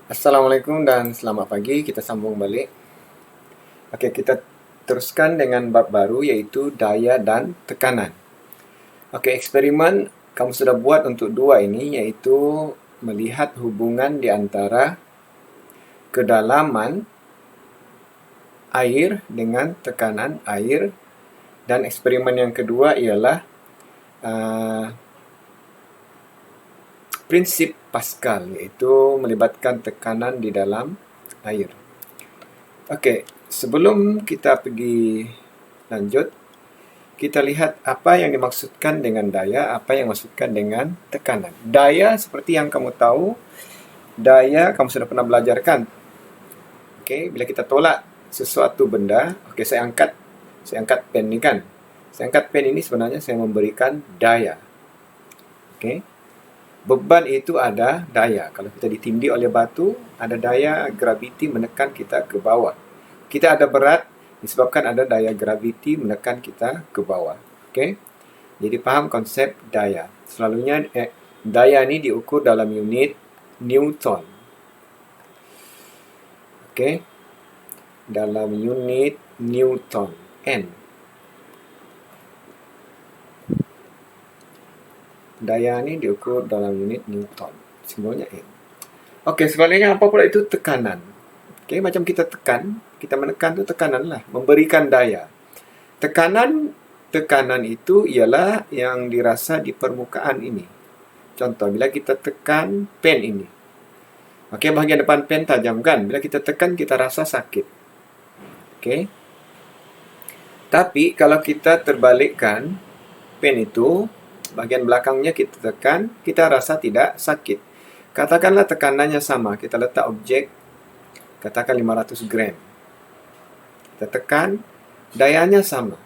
Assalamualaikum dan selamat pagi, kita sambung balik. Oke, kita teruskan dengan bab baru yaitu daya dan tekanan. Oke, eksperimen kamu sudah buat untuk dua ini yaitu melihat hubungan di antara kedalaman air dengan tekanan air, dan eksperimen yang kedua ialah prinsip Pascal, iaitu melibatkan tekanan di dalam air. Oke, sebelum kita pergi lanjut, kita lihat apa yang dimaksudkan dengan daya, apa yang dimaksudkan dengan tekanan. Daya, seperti yang kamu tahu, daya kamu sudah pernah belajarkan. Oke, bila kita tolak sesuatu benda, oke, saya angkat pen ini kan. Saya angkat pen ini sebenarnya saya memberikan daya. Oke. Beban itu ada daya. Kalau kita ditindih oleh batu, ada daya graviti menekan kita ke bawah. Kita ada berat disebabkan ada daya graviti menekan kita ke bawah. Oke? Jadi paham konsep daya. Selalunya daya ini diukur dalam unit Newton. Oke? Dalam unit Newton, N. Daya ini diukur dalam unit Newton. Simbolnya N. Oke, sebaliknya apa pula itu tekanan? Oke, macam kita tekan, kita menekan itu tekanan lah, memberikan daya. Tekanan itu ialah yang dirasa di permukaan ini. Contoh, bila kita tekan pen ini. Oke, bahagian depan pen tajam kan? Bila kita tekan, kita rasa sakit. Oke. Tapi kalau kita terbalikkan pen itu, bagian belakangnya kita tekan, kita rasa tidak sakit. Katakanlah tekanannya sama, kita letak objek, katakan 500 gram. Kita tekan, dayanya sama.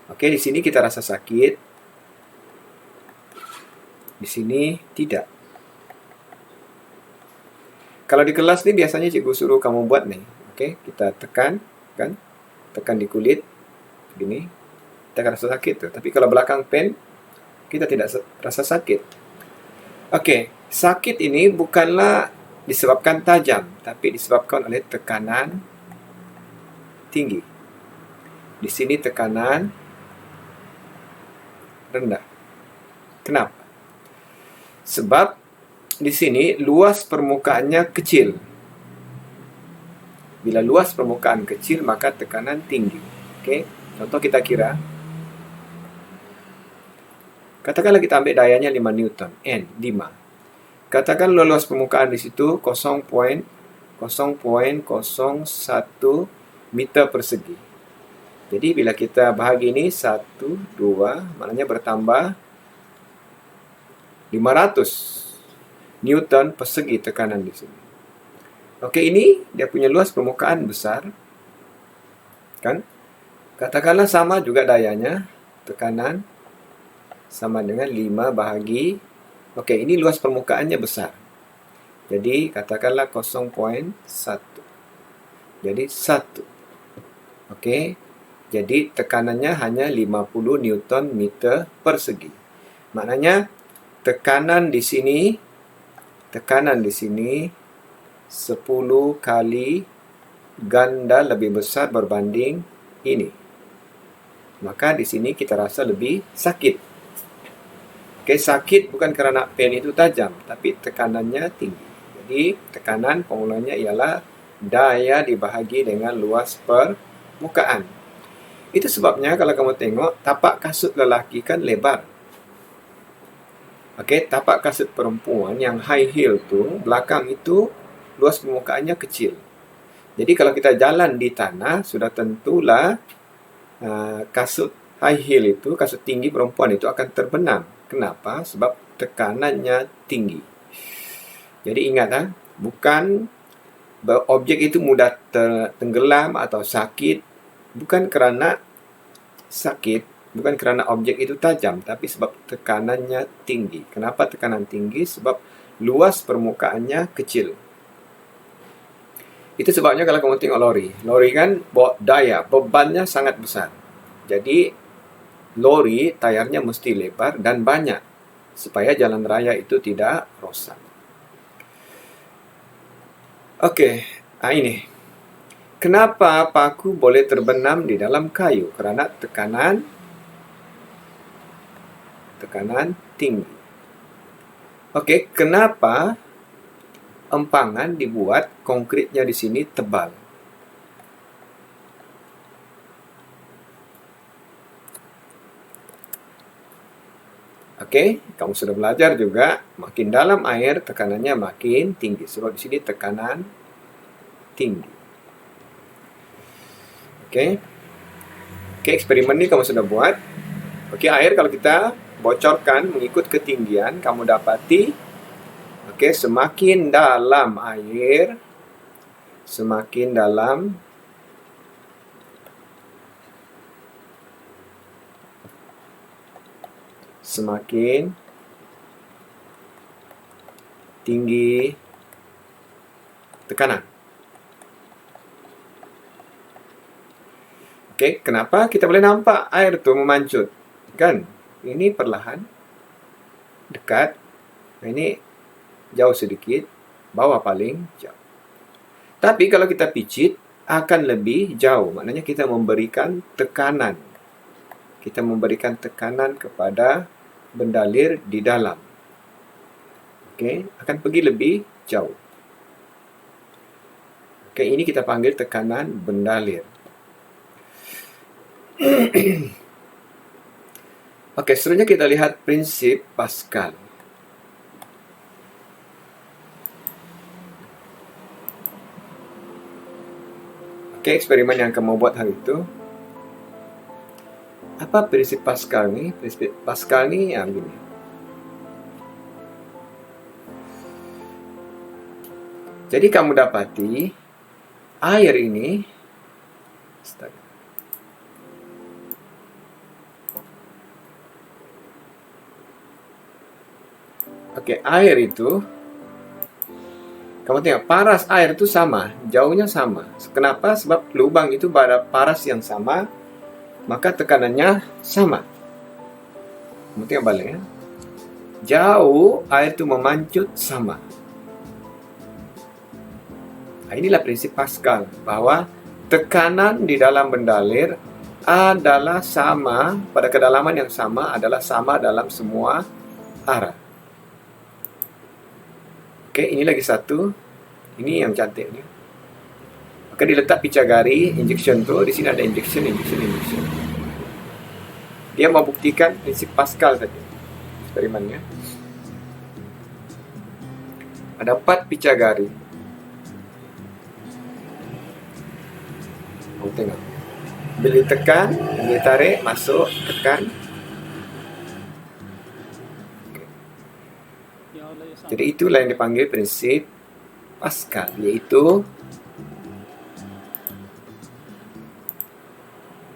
Oke, di sini kita rasa sakit. Di sini tidak. Kalau di kelas nih biasanya cikgu suruh kamu buat nih. Oke, kita tekan, kan? Tekan di kulit, begini. Kita akan rasa sakit tuh. Tapi kalau belakang pen, kita tidak rasa sakit. Oke, sakit ini bukanlah disebabkan tajam, tapi disebabkan oleh tekanan tinggi. Di sini tekanan rendah. Kenapa? Sebab di sini luas permukaannya kecil. Bila luas permukaan kecil, maka tekanan tinggi. Oke, contoh kita kira. Katakanlah kita ambil dayanya 5 Newton, N, 5. Katakan luas permukaan di situ 0,01 meter persegi. Jadi bila kita bahagi ini 1, 2, maknanya bertambah 500 Newton persegi tekanan di sini. Oke, ini dia punya luas permukaan besar. Kan? Katakanlah sama juga dayanya, tekanan sama dengan 5 bahagi. Oke, ini luas permukaannya besar. Jadi, katakanlah 0,1. Jadi, 1. Oke, jadi tekanannya hanya 50 Newton meter persegi. Maknanya, tekanan di sini 10 kali ganda lebih besar berbanding ini. Maka di sini kita rasa lebih sakit. Oke, sakit bukan kerana pen itu tajam, tapi tekanannya tinggi. Jadi, tekanan formulanya ialah daya dibahagi dengan luas permukaan. Itu sebabnya kalau kamu tengok, tapak kasut lelaki kan lebar. Oke, tapak kasut perempuan yang high heel tu, belakang itu luas permukaannya kecil. Jadi, kalau kita jalan di tanah, sudah tentulah kasut high heel itu, kasut tinggi perempuan itu akan terbenam. Kenapa? Sebab tekanannya tinggi. Jadi ingat, bukan objek itu mudah tenggelam atau sakit, bukan kerana objek itu tajam, tapi sebab tekanannya tinggi. Kenapa tekanan tinggi? Sebab luas permukaannya kecil. Itu sebabnya kalau kamu tengok lori kan bawa daya, bebannya sangat besar. Jadi lori tayarnya mesti lebar dan banyak supaya jalan raya itu tidak rosak. Oke, ini. Kenapa paku boleh terbenam di dalam kayu? Karena tekanan tinggi. Oke, kenapa empangan dibuat konkritnya di sini tebal? Oke, kamu sudah belajar juga, makin dalam air tekanannya makin tinggi. Sebab di sini tekanan tinggi. Oke, eksperimen ini kamu sudah buat. Oke, air kalau kita bocorkan mengikut ketinggian, kamu dapati, semakin dalam air, semakin dalam semakin tinggi tekanan. Oke, kenapa kita boleh nampak air itu memancut? Kan? Ini perlahan, dekat, ini jauh sedikit, bawah paling jauh. Tapi kalau kita picit, akan lebih jauh. Maknanya kita memberikan tekanan. Kita memberikan tekanan kepada bendalir di dalam. Oke, akan pergi lebih jauh. Oke, ini kita panggil tekanan bendalir. Oke, seterusnya kita lihat prinsip Pascal. Oke, eksperimen yang kamu buat hari itu. Apa prinsip Pascal nih? Prinsip Pascal nih yang gini. Jadi kamu dapati air ini air itu kamu tengok paras air itu sama, jauhnya sama. Kenapa? Sebab lubang itu pada paras yang sama, maka tekanannya sama. Kamu tengok balik ya. Jauh air itu memancut sama. Nah, inilah prinsip Pascal, bahwa tekanan di dalam bendalir adalah sama, pada kedalaman yang sama adalah sama dalam semua arah. Oke, ini lagi satu. Ini yang cantik nih. Oke, diletak picagari injection tuh, di sini ada injection. Dia mau buktikan prinsip Pascal tadi. Eksperimennya. Ada 4 picagari. Kamu tengok. Bila tekan, bila tarik, masuk, tekan. Jadi itulah yang dipanggil prinsip Pascal, yaitu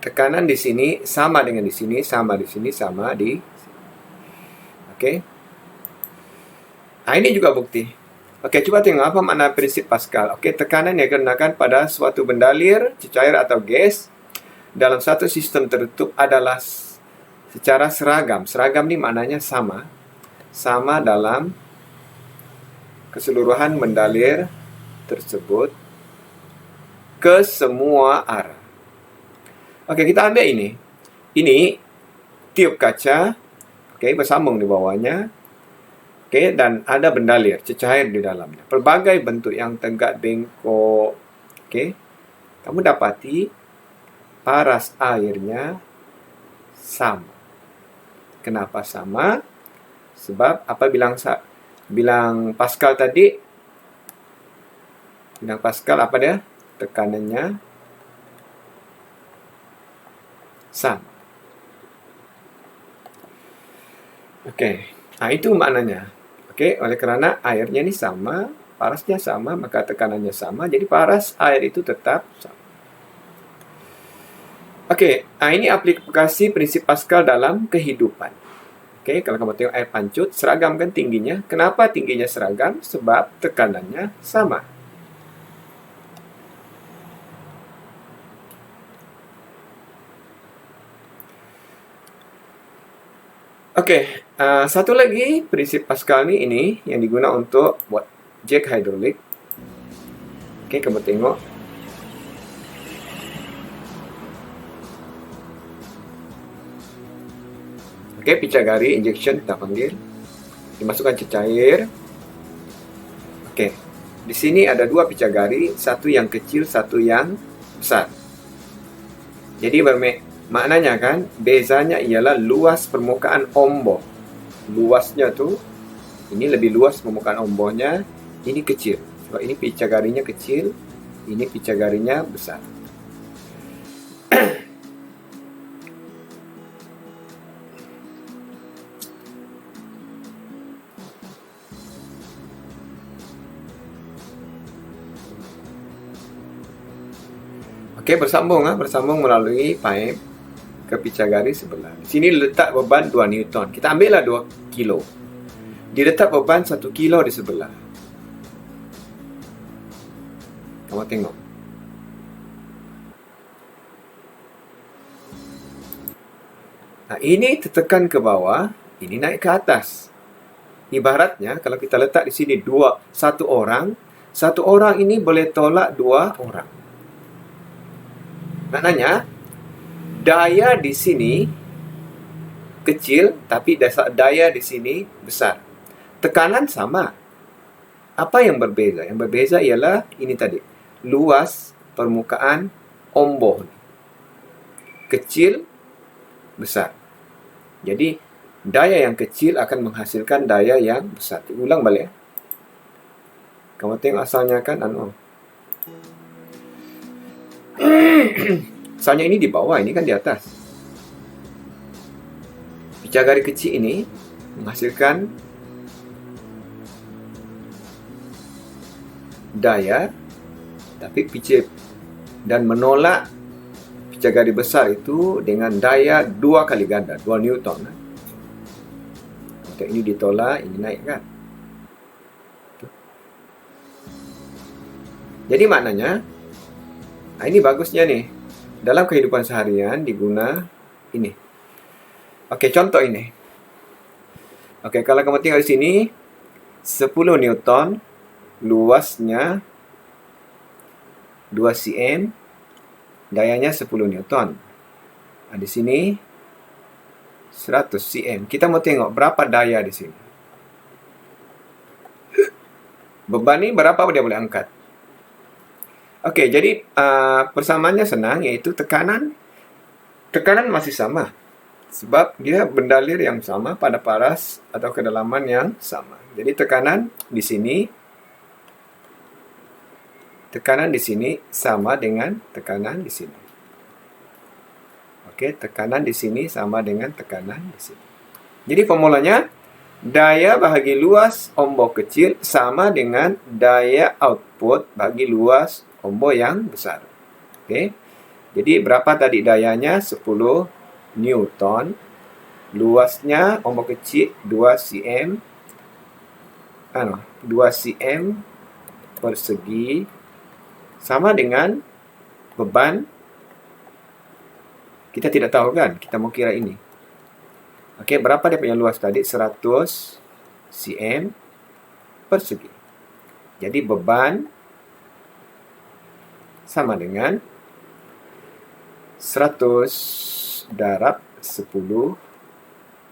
tekanan di sini sama dengan di sini, sama di sini, sama di sini. Oke. Nah, ini juga bukti. Oke, coba tengok apa makna prinsip Pascal. Oke, tekanan yang digunakan pada suatu bendalir, cecair atau gas dalam satu sistem tertutup adalah secara seragam. Seragam ini maknanya sama. Sama dalam keseluruhan bendalir tersebut ke semua arah. Oke, kita ambil ini. Ini tiup kaca, bersambung di bawahnya. Dan ada bendalir, cecair di dalamnya. Pelbagai bentuk yang tegak, bengkok. Kamu dapati paras airnya sama. Kenapa sama? Sebab apa bilang Pascal tadi? Bilang Pascal apa dia? Tekanannya sama. Nah itu maknanya. Oleh karena airnya ini sama, parasnya sama, maka tekanannya sama, jadi paras air itu tetap sama. Nah ini aplikasi prinsip Pascal dalam kehidupan. Kalau kamu tengok air pancut, seragam kan tingginya. Kenapa tingginya seragam? Sebab tekanannya sama. Satu lagi prinsip Pascal ini yang digunakan untuk buat jet hidrolik. Oke, kamu tengok. Oke, picagari injection kita panggil. Dimasukkan cecair. Oke, di sini ada dua picagari, satu yang kecil, satu yang besar. Jadi maknanya kan, bezanya ialah luas permukaan ombo. Luasnya tuh, ini lebih luas permukaan ombonya, ini kecil. Sebab ini picagarinya kecil, ini picagarinya besar. Oke, bersambung melalui pipe ke picagari sebelah. Di sini letak beban 2 Newton. Kita ambillah 2 kilo. Diletak beban 1 kilo di sebelah. Kamu tengok. Nah, ini tertekan ke bawah, ini naik ke atas. Ibaratnya kalau kita letak di sini satu orang ini boleh tolak 2 orang. Maknanya daya di sini kecil, tapi daya di sini besar. Tekanan sama. Apa yang berbeza? Yang berbeza ialah ini tadi. Luas permukaan ombo. Kecil, besar. Jadi, daya yang kecil akan menghasilkan daya yang besar. Ulang balik. Kamu tengok asalnya kan? Asalnya ini di bawah, ini kan di atas. Picagari kecil ini menghasilkan daya, tapi dan menolak picagari besar itu dengan daya 2 kali ganda, 2 Newton. Untuk ini ditolak, ini naik kan. Jadi maknanya, ini bagusnya nih. Dalam kehidupan seharian diguna ini. Oke, contoh ini. Oke, kalau kamu tengok di sini 10 Newton, luasnya 2 cm, dayanya 10 Newton. Nah, di sini 100 cm. Kita mau tengok berapa daya di sini. Beban ini berapa dia boleh angkat? Oke, jadi persamaannya senang, yaitu tekanan masih sama. Sebab dia bendalir yang sama pada paras atau kedalaman yang sama. Jadi tekanan di sini sama dengan tekanan di sini. Oke, tekanan di sini sama dengan tekanan di sini. Jadi formulanya, daya bahagi luas ombo kecil sama dengan daya output bagi luas ombo yang besar. Oke. Jadi berapa tadi dayanya? 10 Newton. Luasnya ombo kecil 2 cm. 2 cm persegi sama dengan beban. Kita tidak tahu kan? Kita mau kira ini. Oke, berapa dia punya luas tadi? 100 cm persegi. Jadi beban sama dengan 100 darab 10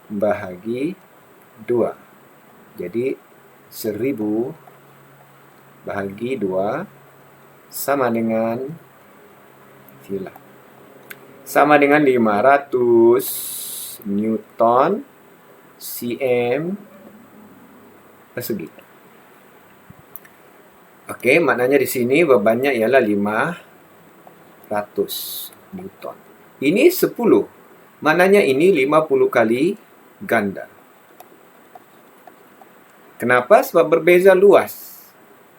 bahagi 2. Jadi 1000 bahagi 2 sama dengan 500 Newton cm persegi. Oke, maknanya di sini bebannya ialah 500 Newton. Ini 10. Maknanya ini 50 kali ganda. Kenapa? Sebab berbeza luas.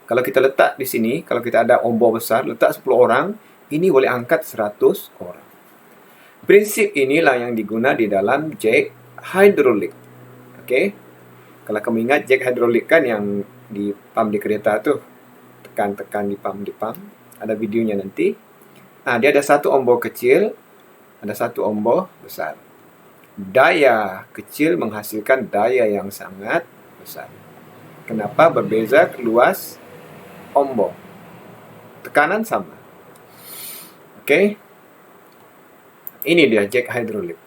Kalau kita letak di sini, kalau kita ada ombo besar, letak 10 orang, ini boleh angkat 100 orang. Prinsip inilah yang digunakan di dalam jack hidrolik. Oke? Kalau kamu ingat jack hidrolik kan yang di pam di kereta tuh. Tekan di pam. Ada videonya nanti. Dia ada satu ombo kecil, ada satu ombo besar. Daya kecil menghasilkan daya yang sangat besar. Kenapa? Berbeza luas ombo. Tekanan sama. Oke. Ini dia jack hidrolik.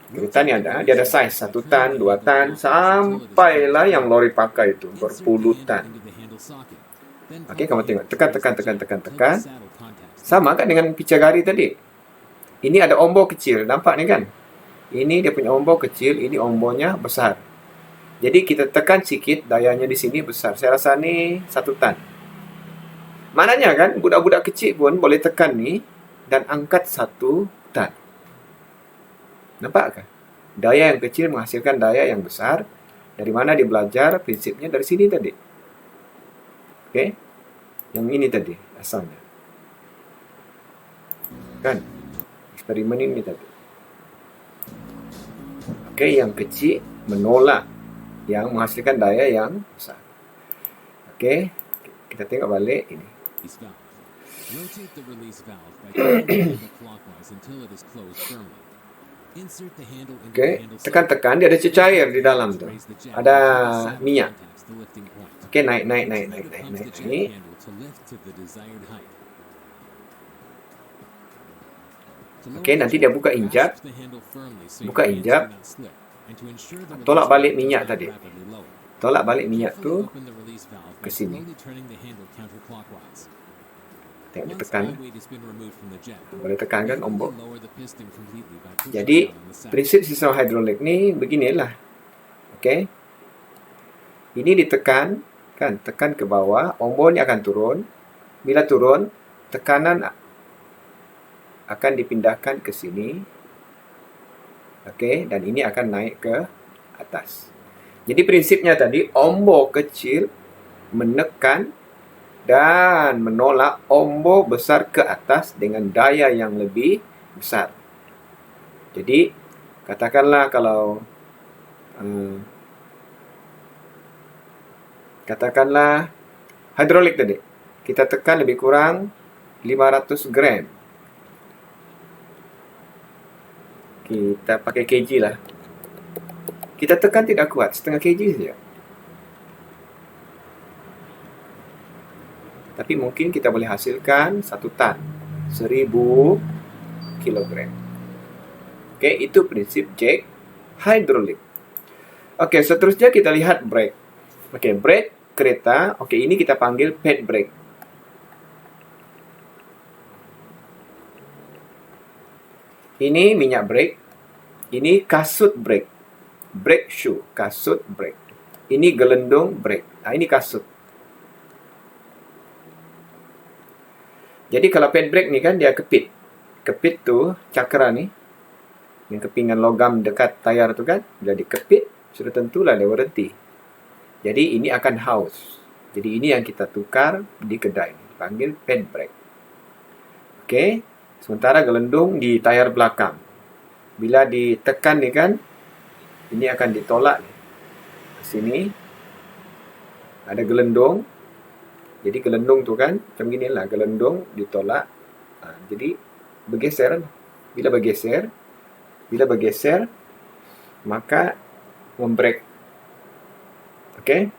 Kereta ni dia ada size 1 tan, 2 tan, sampailah yang lori pakai itu berpuluh tan. Oke, kamu tengok, tekan. Sama kan dengan picagari tadi. Ini ada ombor kecil, nampak ni kan? Ini dia punya ombor kecil, ini ombornya besar. Jadi kita tekan sikit, dayanya di sini besar. Saya rasa ni 1 tan. Maknanya kan, budak-budak kecil pun boleh tekan ni dan angkat 1 tan. Nampak kan? Daya yang kecil menghasilkan daya yang besar. Dari mana dia belajar prinsipnya? Dari sini tadi. Oke? Yang ini tadi asalnya. Kan? Eksperimen ini tadi. Oke, yang kecil menolak yang menghasilkan daya yang besar. Oke, kita tengok balik ini. Oke, tekan-tekan, dia ada cecair di dalam tu. Ada minyak. Oke, naik. Oke, nanti dia buka injap. Tolak balik minyak tadi. Tolak balik minyak tu ke sini. Tengok dia tekan. Boleh tekan kan ombak. Jadi prinsip sistem hidrolik ni beginilah. Okey. Ini ditekan kan, tekan ke bawah, ombak ni akan turun. Bila turun, tekanan akan dipindahkan ke sini. Okey, dan ini akan naik ke atas. Jadi prinsipnya tadi, ombak kecil menekan dan menolak ombak besar ke atas dengan daya yang lebih besar. Jadi, katakanlah kalau katakanlah hidrolik tadi, kita tekan lebih kurang 500 gram. Kita pakai kg lah. Kita tekan tidak kuat, setengah kg saja. Tapi mungkin kita boleh hasilkan 1 tan, 1000 kilogram. Okey, itu prinsip jack hidrolik. Okey, seterusnya kita lihat brake. Okey, brake kereta. Okey, ini kita panggil pad brake. Ini minyak brake. Ini kasut brake. Brake shoe, kasut brake. Ini gelendung brake. Nah, ini kasut. Jadi kalau pad brake ni kan dia kepit. Kepit tu cakra ni. Yang kepingan logam dekat tayar tu kan. Bila dikepit, sudah tentulah dia berhenti. Jadi ini akan haus. Jadi ini yang kita tukar di kedai. Panggil pad brake. Okey. Sementara gelendung di tayar belakang. Bila ditekan ni kan, ini akan ditolak. Sini ada gelendung. Jadi gelendung tu kan, macam gini lah. Gelendung ditolak. Jadi bergeser. Bila bergeser, maka membrake. Okey.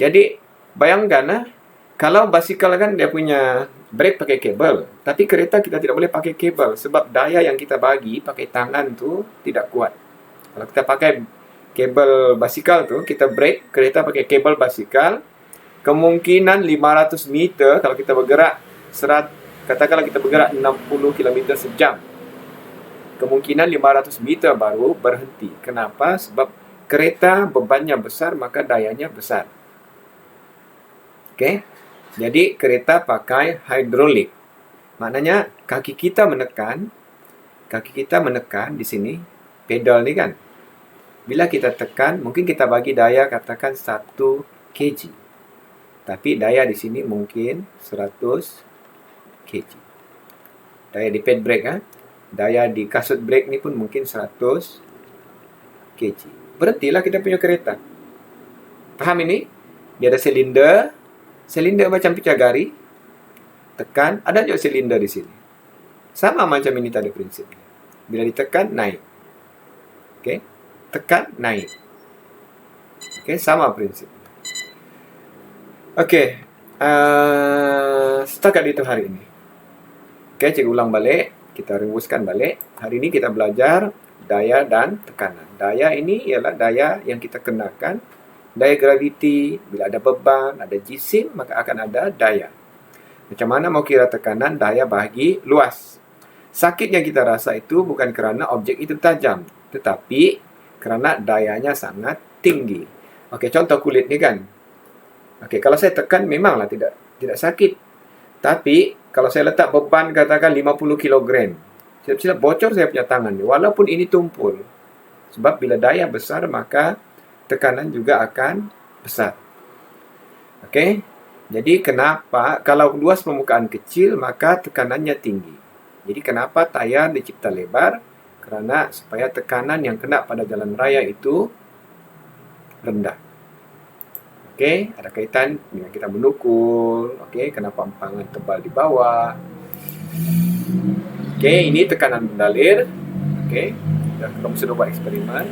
Jadi bayangkan kalau basikal kan dia punya brake pakai kabel, tapi kereta kita tidak boleh pakai kabel sebab daya yang kita bagi pakai tangan tu tidak kuat. Kalau kita pakai kabel basikal tu, kita brake kereta pakai kabel basikal, kemungkinan 500 meter kalau kita bergerak katakanlah kita bergerak 60 km sejam. Kemungkinan 500 meter baru berhenti. Kenapa? Sebab kereta bebannya besar, maka dayanya besar. Okey. Jadi kereta pakai hidrolik. Maknanya kaki kita menekan di sini, pedal ni kan. Bila kita tekan, mungkin kita bagi daya katakan 1 kg. Tapi daya di sini mungkin 100 kg. Daya di pad brake daya di kasut brake ni pun mungkin 100 kg. Berhentilah kita punya kereta. Faham ini? Dia ada silinder. Silinder macam picagari. Tekan, ada juga silinder di sini. Sama macam ini tadi prinsipnya. Bila ditekan, naik. Okey. Tekan, naik. Okey, sama prinsip. Okey. Setakat itu hari ini. Oke, cikgu ulang balik. Kita rumuskan balik. Hari ini kita belajar daya dan tekanan. Daya ini ialah daya yang kita kenakan. Daya graviti, bila ada beban, ada jisim, maka akan ada daya. Macam mana mau kira tekanan? Daya bahagi luas. Sakit yang kita rasa itu bukan kerana objek itu tajam, tetapi kerana dayanya sangat tinggi. Okey, contoh kulit ni kan. Okey, kalau saya tekan memanglah tidak sakit. Tapi kalau saya letak beban katakan 50 kilogram, silap-silap bocor saya punya tangan ni, walaupun ini tumpul. Sebab bila daya besar maka tekanan juga akan besar. Okey. Jadi kenapa kalau luas permukaan kecil maka tekanannya tinggi. Jadi kenapa tayar dicipta lebar? Kerana supaya tekanan yang kena pada jalan raya itu rendah. Okey, ada kaitan dengan kita menukul. Okey, kena pampangan tebal di bawah. Okey, ini tekanan mendalir. Okey, kita sudah buat eksperimen.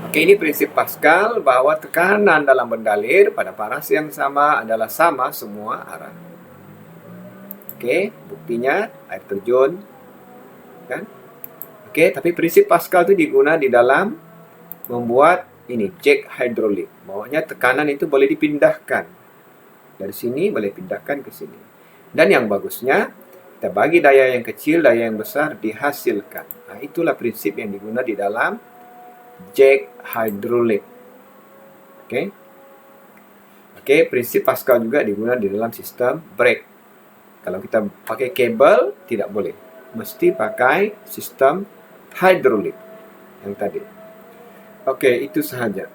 Okey, ini prinsip Pascal bahawa tekanan dalam mendalir pada paras yang sama adalah sama semua arah. Okey, buktinya air terjun, kan? Okey, tapi prinsip Pascal itu diguna di dalam membuat ini jet hidrolik. Bawahnya tekanan itu boleh dipindahkan. Dari sini boleh pindahkan ke sini. Dan yang bagusnya, kita bagi daya yang kecil, daya yang besar dihasilkan. Nah, itulah prinsip yang diguna di dalam jet hidrolik. Okey. Okey, prinsip Pascal juga diguna di dalam sistem brake. Kalau kita pakai kabel, tidak boleh. Mesti pakai sistem hidrolik yang tadi. Okey, itu sahaja.